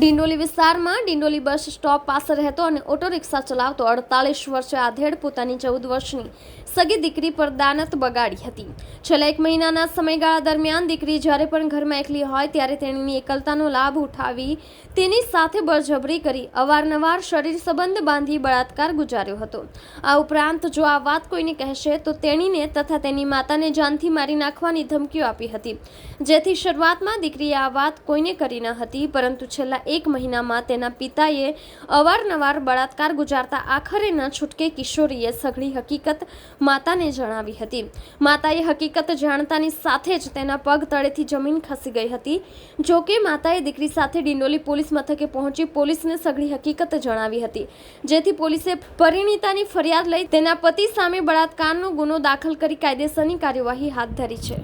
ડિંડોલી વિસ્તારમાં Dindoli bus stop પાસે રહેતો અને ઓટો રિક્ષા ચલાવતો 48 વર્ષીય આધેડ પોતાની 14 વર્ષની સગી દીકરી પર દાનત બગાડી હતી। છેલ્લા 1 મહિનાના સમયગાળા દરમિયાન દીકરી જ્યારે પણ ઘરમાં એકલી હોય ત્યારે તેણીની એકલતાનો લાભ ઉઠાવી તેની સાથે બળજબરી કરી અવારનવાર શરીર સંબંધ બાંધી બળાત્કાર ગુજાર્યો હતો। આ ઉપરાંત જો આ વાત કોઈને કહેશે તો તેણીને તથા તેની માતાને જાનથી મારી નાખવાની ધમકીઓ આપી હતી, જેથી શરૂઆતમાં દીકરીએ આ વાત કોઈને કરી ન હતી, પરંતુ છેલ્લા 1 મહિનામાં તેના પિતાએ અવારનવાર બળાત્કાર ગુજારતા આખરે ન છૂટકે કિશોરીએ સઘળી હકીકત માતાને જણાવી હતી। માતાએ હકીકત જાણતાની સાથે જ તેના પગ તળેથી જમીન ખસી ગઈ હતી। જો કે માતાએ દીકરી સાથે ડિંડોલી પોલીસ મથકે પહોંચી પોલીસને સઘળી હકીકત જણાવી હતી, જેથી પોલીસે પરિણીતાની ફરિયાદ લઈ તેના પતિ સામે બળાત્કારનો ગુનો દાખલ કરી કાયદેસરની કાર્યવાહી હાથ ધરી છે।